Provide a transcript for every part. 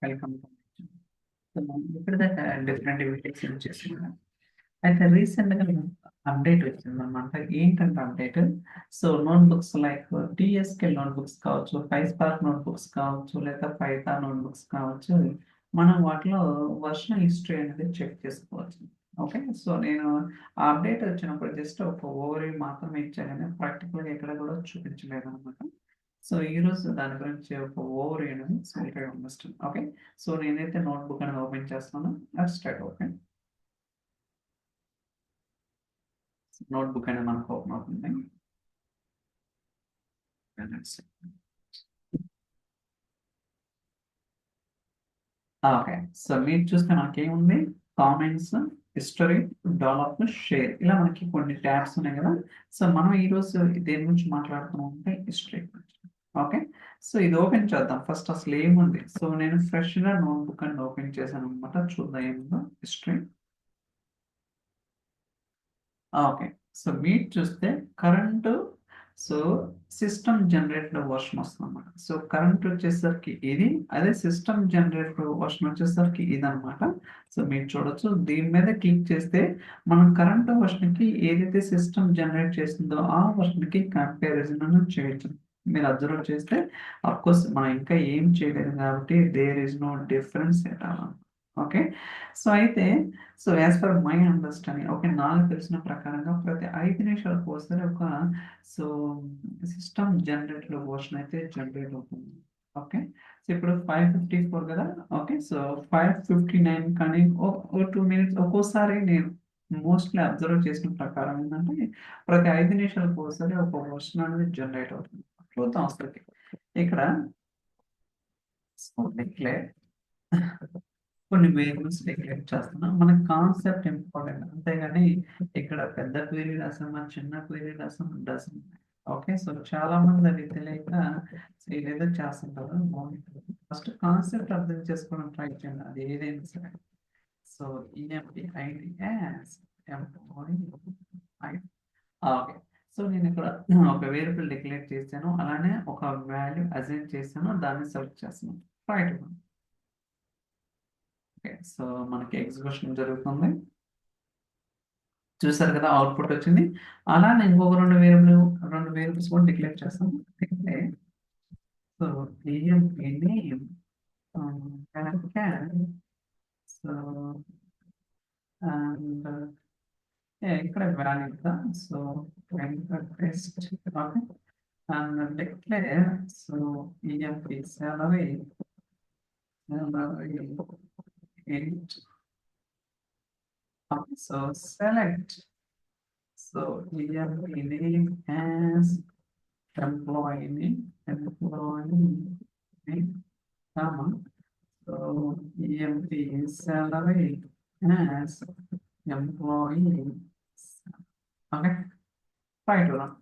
Welcome. ఇప్పుడు దాకా different videos use చేస్తున్నాను. అయితే రీసెంట్‌గా అప్డేట్ వచ్చిందనమాట. ఏంటంటే update, so notebooks like TSQL notebooks కావచ్చు, పైస్పార్క్ నోట్‌బుక్స్ కావచ్చు, లేదా పైథాన్ నోట్‌బుక్స్ కావచ్చు. మనం వాటిలో వర్షన్ హిస్టరీ అనేది చెక్ చేసుకోవచ్చు. ఓకే. సో నేను ఆ అప్డేట్ వచ్చినప్పుడు జస్ట్ ఒక ఓవర్‌వ్యూ మాత్రమే ఇచ్చా గానీ ప్రాక్టికల్‌గా ఎక్కడ కూడా చూపించలేదనమాట. సో ఈరోజు దాని గురించి ఒక ఓవర్‌వ్యూ అనేది సింపుల్‌గా అండర్స్టాండ్. ఓకే. సో నేనైతే నోట్‌బుక్ అనేది ఓపెన్ చేస్తున్నాను. Let's start. ఓకే. నోట్‌బుక్ అనేది మనకు ఓపెన్ అవుతుంది. Let's okay. సో మీరు చూస్తే మనకేముంది? కామెంట్స్, హిస్టరీ, డెవలప్, షేర్ ఇలా మనకి కొన్ని ట్యాబ్స్ ఉన్నాయి కదా! సో మనం ఈరోజు దేని గురించి మాట్లాడుతున్నాం అంటే హిస్టరీ గురించి. ఓకే. సో ఇది ఓపెన్ చేద్దాం. ఫస్ట్ అసలు ఏముంది? సో నేను ఫ్రెష్‌గా నోట్‌బుక్ అనేది ఓపెన్ చేశాననమాట. చూద్దాం ఏముందో హిస్టరీ. ఓకే. సో మీరు చూస్తే current, so system generated version వస్తుందన్నమాట. సో కరెంట్ వచ్చేసరికి ఇది, అదే సిస్టమ్ జనరేటెడ్ వర్షన్ వచ్చేసరికి ఇదనమాట. సో మీరు చూడొచ్చు, దీని మీద క్లిక్ చేస్తే మనం కరెంట్ వర్షన్‌కి ఏదైతే సిస్టమ్ జనరేట్ చేసిందో ఆ వర్షన్‌కి కంపారిజన్ అనేది చేయొచ్చు. మీరు అబ్జర్వ్ చేస్తే అఫ్‌కోర్స్ మనం ఇంకా ఏం చేయలేదు కాబట్టి there is no difference at all. Okay. So అయితే so as per my understanding, okay, నాకు తెలిసిన ప్రకారంగా ప్రతి 5 నిమిషాలకు ఒకసారి ఒక సో సిస్టమ్ జనరేటర్ వర్షన్ అయితే జనరేట్ అవుతుంది. ఓకే. సో ఇప్పుడు 554 కదా! ఓకే. సో 559 కానీ ఓ 2 మినిట్స్ ఒక్కోసారి నేను మోస్ట్‌లీ అబ్జర్వ్ చేసిన ప్రకారం ఏంటంటే ప్రతి 5 నిమిషాలకు ఒకసారి ఒక వర్షన్ అనేది జనరేట్ అవుతుంది. చూద్దాం అసలకి. ఇక్కడ సో డిక్లేర్ కొన్ని వేరియబుల్స్ డిక్లేర్ చేస్తున్నాం. మనకి కాన్సెప్ట్ ఇంపార్టెంట్. అంతేగాని ఇక్కడ పెద్ద క్వెరీ రాసామా, చిన్న క్వెరీ రాసామా డజంట్ మ్యాటర్. ఓకే. సో చాలా మంది అది తెలియక ఇదేదో చేస్తుంటారు. ఫస్ట్ కాన్సెప్ట్ అర్థం చేసుకోవడం ట్రై చేయండి. అది ఏదైనా సరే. So EMP ID as employee ID. Okay. So నేను ఇక్కడ ఒక వేరియబుల్ డిక్లేర్ చేశాను. అలానే ఒక వాల్యూ అసైన్ చేశాను. దాన్ని సెలెక్ట్ చేస్తున్నాను. రైట్. ఓకే. సో మనకి ఎగ్జిక్యూషన్ జరుగుతుంది. చూసారు కదా! అవుట్‌పుట్ వచ్చింది. అలానే ఇంకొక 2 వేరియబుల్స్ కూడా డిక్లేర్ చేస్తాం. Declare so EMP name can so and ఇక్కడ వాల్యూ కదా! So enter test. Okay. And declare so EMP salary int. So select so EMP name as employee name, comma, so EMP salary as employee. Okay, right or wrong?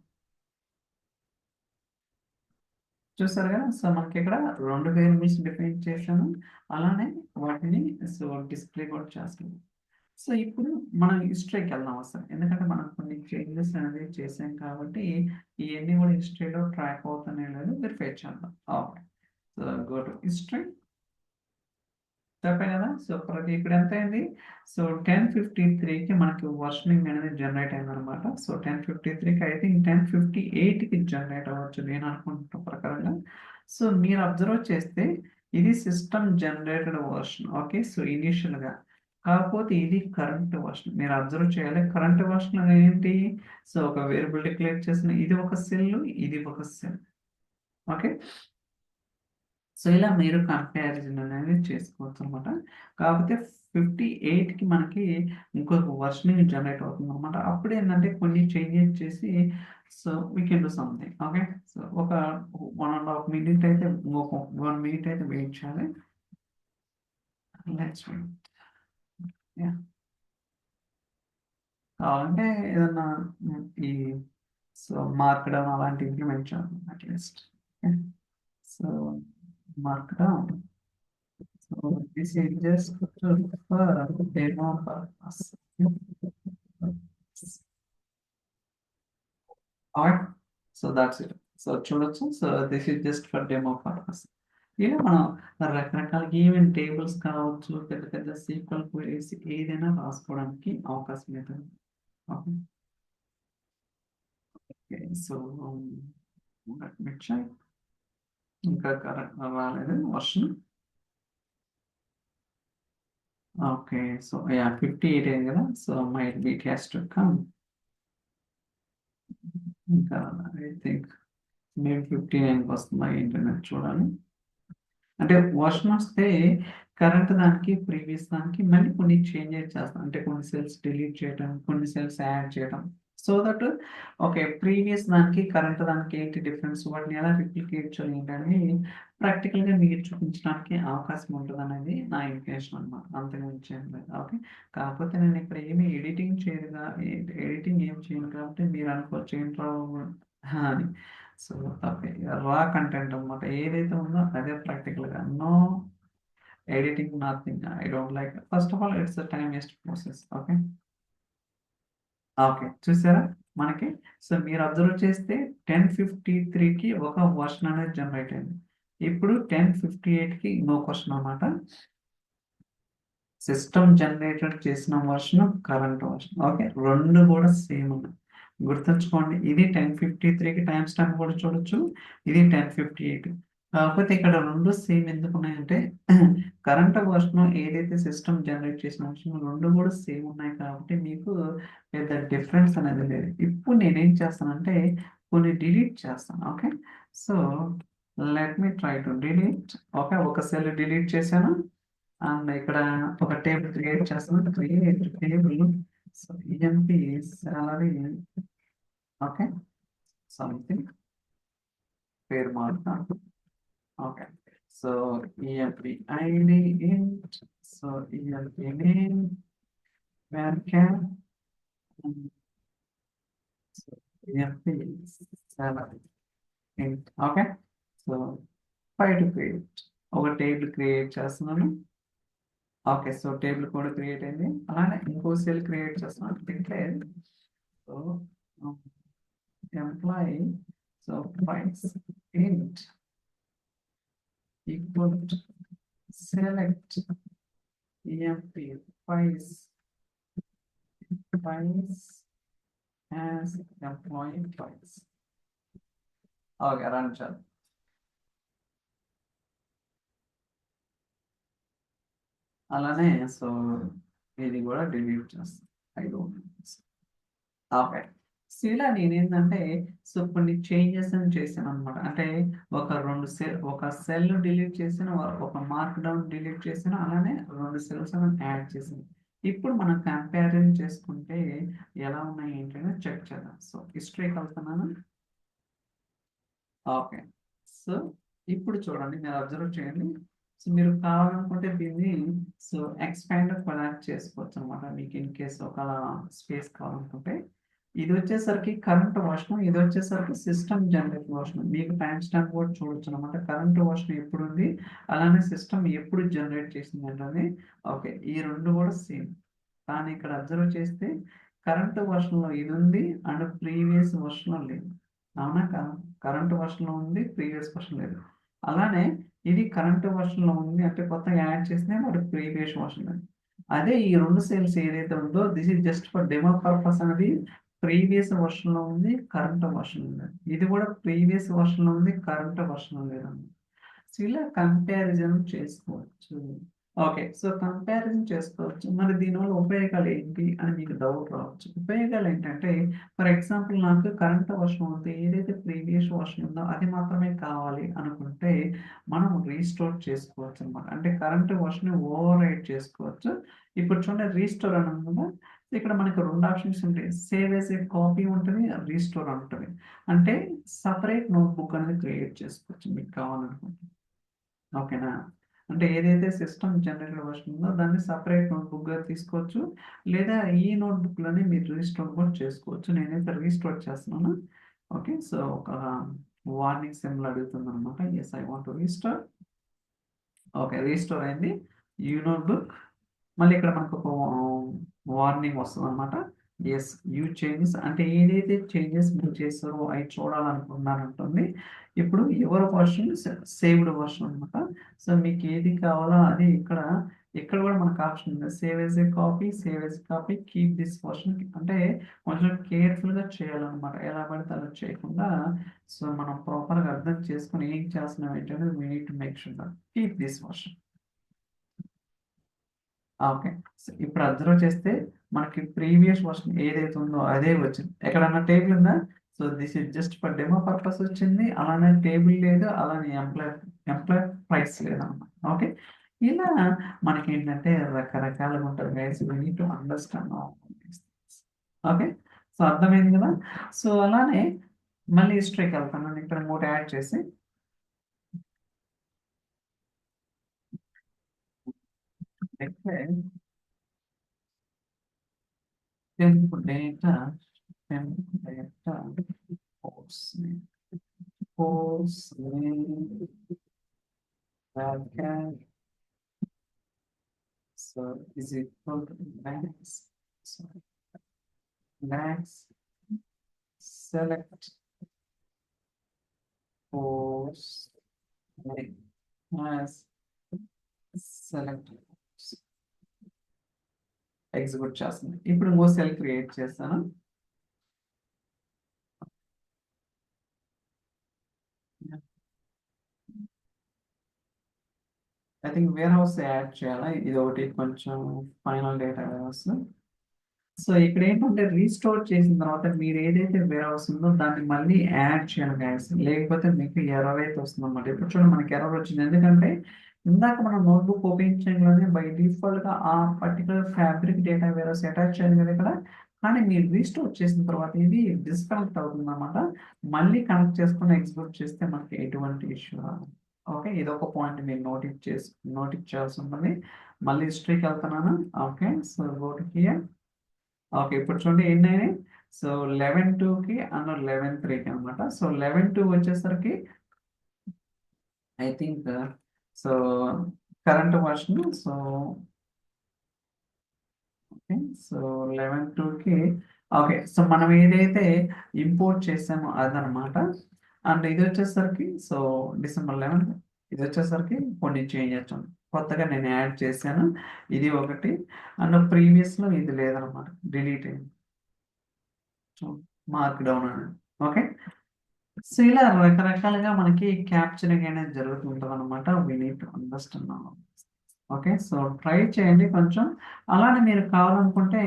చూసారు కదా! So మనకి ఇక్కడ 2 variables define చేశాను. అలానే వాటిని so display కూడా చేస్తాను. So ఇప్పుడు మనం హిస్టరీకి వెళ్దాం అసలు. ఎందుకంటే మనం కొన్ని చేంజెస్ అనేది చేసాం కాబట్టి ఇయన్నీ కూడా హిస్టరీలో ట్రాక్ అవుతున్నాయో లేదో వెరిఫై చేద్దాం. Okay. So go to history. చెప్పాను కదా! సో ప్రతి ఇప్పుడు ఎంత అయింది? సో 10:53కి మనకి వర్షనింగ్ అనేది జనరేట్ అయిందనమాట. సో 10:53కి ఐ థింక్ 10:58కి జనరేట్ అవ్వచ్చు నేను అనుకుంటున్న ప్రకారంగా. సో మీరు అబ్జర్వ్ చేస్తే ఇది system generated version. Okay. So ఇనీషియల్‌గా. కాకపోతే ఇది కరెంట్ వర్షన్. మీరు అబ్జర్వ్ చేయాలి. కరెంట్ వర్షన్ ఏంటి? సో ఒక వేరియబుల్ డిక్లేర్ చేసిన ఇది ఒక సెల్, ఇది ఒక సెల్. ఓకే. సో ఇలా మీరు కంపారిజన్ అనేది చేసుకోవచ్చనమాట. కాకపోతే 58కి మనకి ఇంకొక వర్షనింగ్ జనరేట్ అవుతుందనమాట. అప్పుడేంటంటే కొన్ని చేంజెస్ చేసి so we can do something. Okay. So ఒక 1 ½ మినిట్ అయితే ఇంకొక 1 మినిట్ అయితే వెయిట్ చేయాలి. Let's wait. యాహ్! కావాలంటే ఏదన్నా ఈ సో మార్క్‌డౌన్ అలాంటివి ఇంప్లిమెంట్ చేద్దాం at least. Okay. So markdown. So this is just for demo purpose. Alright, so that's it. So చూడొచ్చు. So this is just for demo purpose. ఇలా మనం రకరకాల ఈవెన్ టేబుల్స్ కావచ్చు, పెద్ద పెద్ద సీక్వెల్ క్వెరీస్ ఏదైనా రాసుకోవడానికి అవకాశం అయితే ఉంది. Okay. Okay. So let me check. ఇంకా కరెక్ట్ రాలేదు వర్షన్. ఓకే. సో 58 అయింది కదా, so might be it has to come. ఇంకా ఐ థింక్ మేము 59కి వస్తుందా ఏంటనేది చూడాలి. అంటే వర్షన్ వస్తే కరెంట్ దానికి ప్రీవియస్ దానికి మళ్ళీ కొన్ని చేంజెస్ చేస్తాం. అంటే కొన్ని సెల్స్ డిలీట్ చేయడం, కొన్ని సెల్స్ యాడ్ చేయడం. సో దట్ ఓకే, ప్రీవియస్ దానికి కరెంట్ దానికి ఏంటి డిఫరెన్స్, వాటిని ఎలా రిప్లికేట్ చేయాలి ఏంటని ప్రాక్టికల్గా మీరు చూపించడానికి అవకాశం ఉంటుంది అనేది నా ఇంటెన్షన్ అనమాట. అంతకుమించి ఏం లేదు. ఓకే. కాకపోతే నేను ఇక్కడ ఏమి ఎడిటింగ్ చేయగా ఎడిటింగ్ ఏం చేయను కాబట్టి మీరు అనుకోవచ్చు ఏంట్రా అని. సో ఓకే, రా కంటెంట్ అనమాట ఏదైతే ఉందో అదే ప్రాక్టికల్గా. No editing, nothing. I don't like. First of all it's a time waste process. Okay. Okay. చూసారా మనకి. సో మీరు అబ్జర్వ్ చేస్తే 1053కి ఒక వర్షన్ అనేది జనరేట్ అయింది. ఇప్పుడు 1058కి నో క్వశ్చన్ అనమాట. సిస్టమ్ జనరేటెడ్ చేసిన వర్షన్, కరెంట్ వర్షన్. ఓకే, రెండు కూడా సేమ్ ఉన్నాయి. గుర్తుంచుకోండి, ఇది 1053కి టైం స్టాంప్ కూడా చూడొచ్చు, ఇది 1058. కాకపోతే ఇక్కడ రెండు సేమ్ ఎందుకు ఉన్నాయంటే కరెంట్ వర్షన్ ఏదైతే సిస్టమ్ జనరేట్ చేసిన వర్షన్ రెండు కూడా సేమ్ ఉన్నాయి కాబట్టి మీకు పెద్ద డిఫరెన్స్ అనేది లేదు. ఇప్పుడు నేనేం చేస్తానంటే కొన్ని డిలీట్ చేస్తాను. Okay. So let me try to delete. Okay, ఒక సెల్ డిలీట్ చేశాను అండ్ ఇక్కడ ఒక టేబుల్ క్రియేట్ చేస్తాను. Create table. So EMP salary. Okay. Something పేరు మారుతాను. Okay. So EMP ID int. So EMP name varchar. So EMP salary int. Okay. So five to create ఒక table create చేస్తున్నాను. Okay. So table కూడా create అయింది. అలానే ఇంకో cell create చేస్తున్నాను. Declare. So employee. So price int equal to select emp price as employee price. Okay, run చేద్దాం. అలానే so ఇది కూడా డిలీట్ చేస్తాం. I don't. ఓకే. సో ఇలా నేనేంటంటే సో కొన్ని చేంజెస్ అని చేశాను అనమాట. అంటే ఒక సెల్ డిలీట్ చేసిన, ఒక మార్క్ డౌన్ డిలీట్ చేసిన, అలానే రెండు సెల్స్ యాడ్ చేసాను. ఇప్పుడు మనం కంపారిజన్ చేసుకుంటే ఎలా ఉన్నాయి ఏంటనే చెక్ చేద్దాం. సో హిస్టరీకి వెళ్తున్నాను. ఓకే. సో ఇప్పుడు చూడండి, మీరు అబ్జర్వ్ చేయండి. సో మీరు కావాలనుకుంటే దీన్ని సో ఎక్స్పాండ్ కొలాబ్ చేసుకోవచ్చు అనమాట. మీకు ఇన్ కేసు ఒక స్పేస్ కావాలనుకుంటే. ఇది వచ్చేసరికి కరెంట్ వర్షన్, ఇది వచ్చేసరికి సిస్టమ్ జనరేట్ వర్షన్. మీకు టైం స్టాంప్ కూడా చూడొచ్చు అనమాట. కరెంట్ వర్షన్ ఎప్పుడు ఉంది, అలానే సిస్టమ్ ఎప్పుడు జనరేట్ చేసింది అంటే. ఓకే, ఈ రెండు కూడా సేమ్. కానీ ఇక్కడ అబ్జర్వ్ చేస్తే కరెంట్ వర్షన్లో ఇది ఉంది అండ్ ప్రీవియస్ వర్షన్లో లేదు. అవునా కదా. కరెంట్ వర్షన్లో ఉంది, ప్రీవియస్ వర్షన్ లేదు. అలానే ఇది కరెంట్ వర్షన్లో ఉంది అంటే కొత్తగా యాడ్ చేసినా మరి ప్రీవియస్ వర్షన్ లేదు. అదే ఈ రెండు సెల్స్ ఏదైతే ఉందో this is just for demo purpose అనేది ప్రీవియస్ వర్షన్లో ఉంది, కరెంట్ వర్షన్ ఉంది. ఇది కూడా ప్రీవియస్ వర్షన్లో ఉంది, కరెంట్ వర్షన్ లేదండి. సో ఇలా కంపారిజన్ చేసుకోవచ్చు. ఓకే. సో కంపారిజన్ చేసుకోవచ్చు. మరి దీనివల్ల ఉపయోగాలు ఏంటి అని మీకు డౌట్ రావచ్చు. ఉపయోగాలు ఏంటంటే ఫర్ ఎగ్జాంపుల్ నాకు కరెంట్ వర్షన్ ఉంది, ఏదైతే ప్రీవియస్ వర్షన్ ఉందో అది మాత్రమే కావాలి అనుకుంటే మనం రీస్టోర్ చేసుకోవచ్చు అనమాట. అంటే కరెంట్ వర్షన్ ఓవర్ రైట్ చేసుకోవచ్చు. ఇప్పుడు చూడండి, రీస్టోర్ అని ఉంది కదా, ఇక్కడ మనకి రెండు ఆప్షన్స్ ఉంటాయి. సేవ్ యాజ్ ఏ కాపీ ఉంటుంది, రీస్టోర్ ఉంటుంది. అంటే సపరేట్ నోట్బుక్ అనేది క్రియేట్ చేసుకోవచ్చు మీకు కావాలనుకుంటే. ఓకేనా. అంటే ఏదైతే సిస్టమ్ జనరేటెడ్ వర్షన్ ఉందో దాన్ని సపరేట్ నోట్బుక్గా తీసుకోవచ్చు, లేదా ఈ నోట్బుక్లోనే మీరు రీస్టోర్ కూడా చేసుకోవచ్చు. నేనైతే రీస్టోర్ చేస్తున్నాను. ఓకే. సో ఒక వార్నింగ్ సింబల్ అడుగుతుంది అనమాట. Yes, I want to restore. Okay, restore అయింది. ఈ నోట్బుక్ మళ్ళీ ఇక్కడ మనకు ఒక వార్నింగ్ వస్తుంది అనమాట. ఎస్ యూ చేంజెస్ అంటే ఏదైతే చేంజెస్ మీరు చేస్తారో అవి చూడాలనుకున్నారంటుంది. ఇప్పుడు ఎవరి వర్షన్ సేవ్డ్ వర్షన్ అనమాట. సో మీకు ఏది కావాలో అది ఇక్కడ ఇక్కడ కూడా మనకు ఆప్షన్ ఉంది. Save as a copy, save as copy, keep this version. అంటే కొంచెం కేర్ఫుల్గా చేయాలన్నమాట. ఎలా పడితే అలా చేయకుండా సో మనం ప్రాపర్గా అర్థం చేసుకొని ఏం చేస్తున్నాం ఏంటంటే we need to make sure that keep this version. Okay. So ఇప్పుడు అబ్జర్వ్ చేస్తే మనకి ప్రీవియస్ వర్షన్ ఏదైతే ఉందో అదే వచ్చింది. ఎక్కడన్నా టేబుల్ ఉందా? So this is just for demo purpose వచ్చింది. అలానే టేబుల్ లేదు, అలానే ఎంప్లాయ్ ప్రైస్ లేదన్నమాట. ఓకే. ఇలా మనకేంటంటే రకరకాలుగా ఉంటారు guys. We need to understand okay. So అర్థమైంది కదా. సో అలానే మళ్ళీ హిస్టరీకి వెళ్తాను ఇక్కడ ఇంకోటి యాడ్ చేసి temp data course name webcam so is equal to max. So max select course name as select course execute చేస్తుంది. ఇప్పుడు ఇంకో సెల్ క్రియేట్ చేస్తాను. I think warehouse add చేయాలి. ఇది ఒకటి కొంచెం final data warehouse. So ఇక్కడ ఏంటంటే రీస్టోర్ చేసిన తర్వాత మీరు ఏదైతే వేర్ హౌస్ ఉందో దాన్ని మళ్ళీ యాడ్ చేయాలి గైస్. లేకపోతే మీకు ఎర్రర్ అయితే వస్తుంది అన్నమాట. ఇప్పుడు చూడండి మనకి ఎర్రర్ వచ్చింది. ఎందుకంటే ఇందాక మనం నోట్బుక్ ఓపెన్ చేయడంలోనే బై డిఫాల్ట్ గా ఆ particular Fabric data warehouse attach చేయాలి కదా ఇక్కడ. కానీ మీరు రీస్టోర్ చేసిన తర్వాత ఇది డిస్కనెక్ట్ అవుతుంది అన్నమాట. మళ్ళీ కనెక్ట్ చేసుకుని ఎగ్జిక్యూట్ చేస్తే మనకి ఎటువంటి ఇష్యూ రాదు. ఓకే. ఇది ఒక పాయింట్ మీరు నోటిఫ్ చేయాల్సి ఉంటుంది. మళ్ళీ హిస్టరీకి వెళ్తున్నాను. Okay. So go to hear. Okay. ఇప్పుడు చూడండి ఎన్నైనాయి. సో 11/2కి అండ్ 11/3కి అనమాట. సో 11/2 వచ్చేసరికి I think so current version. So okay. So 11/2కి ఓకే. సో మనం ఏదైతే ఇంపోర్ట్ చేసామో అదనమాట. అండ్ ఇది వచ్చేసరికి సో December 11 ఇది వచ్చేసరికి కొన్ని చేంజెస్ ఉన్నాయి. కొత్తగా నేను యాడ్ చేశాను. ఇది ఒకటి అండ్ ప్రీవియస్లో ఇది లేదనమాట, డిలీట్ అయింది. మార్క్ డౌన్ అని. ఓకే. సో ఇలా రకరకాలుగా మనకి క్యాప్చరింగ్ అనేది జరుగుతుంటుంది అనమాట. We need to understand. Okay. So try చేయండి కొంచెం. అలానే మీరు కావాలనుకుంటే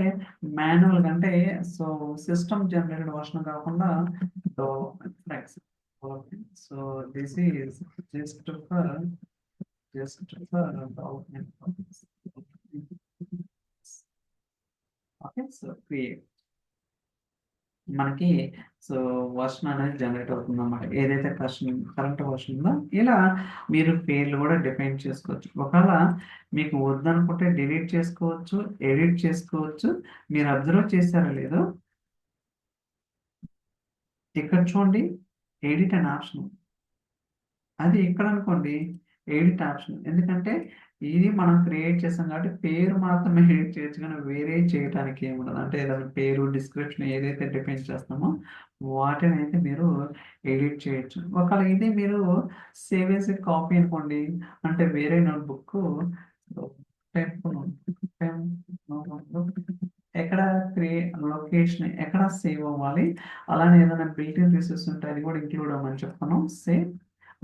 మాన్యువల్ అంటే సో సిస్టమ్ జనరేటెడ్ వర్షన్ కాకుండా so okay. So this is just for development. Okay. So create మనకి సో వర్షన్ అనేది జనరేట్ అవుతుంది అన్నమాట. ఏదైతే కరెంట్ వర్షన్ ఉందో ఇలా మీరు పేర్లు కూడా డిఫైన్ చేసుకోవచ్చు. ఒకవేళ మీకు వద్దనుకుంటే డిలీట్ చేసుకోవచ్చు, ఎడిట్ చేసుకోవచ్చు. మీరు అబ్జర్వ్ చేశారో లేదో ఇక్కడ చూడండి ఎడిట్ అనే ఆప్షన్. అది ఇక్కడ అనుకోండి ఎడిట్ ఆప్షన్. ఎందుకంటే ఇది మనం క్రియేట్ చేసాం కాబట్టి పేరు మాత్రమే ఎడిట్ చేయొచ్చు కానీ వేరే చేయడానికి ఏముండదు. అంటే ఏదైనా పేరు డిస్క్రిప్షన్ ఏదైతే డిఫైన్ చేస్తామో వాటిని అయితే మీరు ఎడిట్ చేయొచ్చు. ఒకవేళ ఇది మీరు సేవ్ చేసే కాపీ అనుకోండి, అంటే వేరే నోట్బుక్ ఎక్కడ లొకేషన్ ఎక్కడ సేవ్ అవ్వాలి, అలానే ఏదైనా బిల్టిన్ రిసోర్స్ ఉంటే అది కూడా ఇంక్లూడ్ అవ్వమని చెప్తాను. సేవ్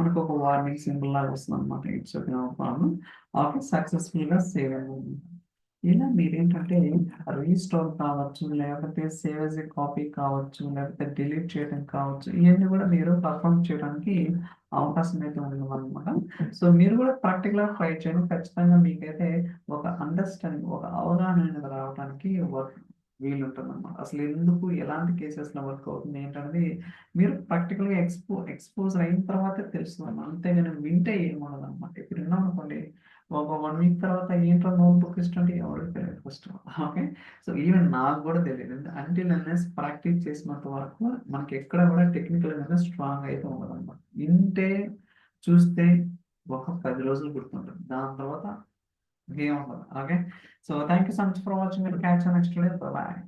మనకు ఒక వార్నింగ్ సింబల్ లాగా వస్తుంది అనమాట. It's okay, no problem. Okay. సక్సెస్ఫుల్గా సేవ్ అవ్వాలి. ఇలా మీరేంటంటే రీస్టోర్ కావచ్చు, లేకపోతే సేవ్ యాజ్ ఏ కాపీ కావచ్చు, లేకపోతే డిలీట్ చేయడం కావచ్చు, ఇవన్నీ కూడా మీరు పర్ఫామ్ చేయడానికి అవకాశం అయితే ఉందన్నమాట. సో మీరు కూడా ప్రాక్టికల్గా ట్రై చేయండి. ఖచ్చితంగా మీకైతే ఒక అండర్స్టాండింగ్, ఒక అవగాహన అనేది రావడానికి వీలుంటుందన్నమాట. అసలు ఎందుకు ఎలాంటి కేసెస్లో వర్క్ అవుతుంది ఏంటనేది మీరు ప్రాక్టికల్గా ఎక్స్పోజర్ అయిన తర్వాతే తెలుస్తుంది. అంతేగాని వింటే ఏమన్నది అనమాట. ఇప్పుడు విన్నాం అనుకోండి ఒక 1 వీక్ తర్వాత ఏంటో నోట్బుక్ ఇష్టం అంటే ఎవరికి తెలియదు ఫస్ట్. ఓకే. సో ఈవెన్ నాకు కూడా తెలియదు. అంటిల్ అన్లెస్ ప్రాక్టీస్ చేసినంత వరకు మనకి ఎక్కడ కూడా టెక్నికల్ అనేది స్ట్రాంగ్ అయితే ఉండదు అనమాట. వింటే చూస్తే ఒక 10 రోజులు గుర్తుంటుంది. దాని తర్వాత ఇంకేం ఉండదు. Okay. So thank you so much for watching. Catch next day. Bye.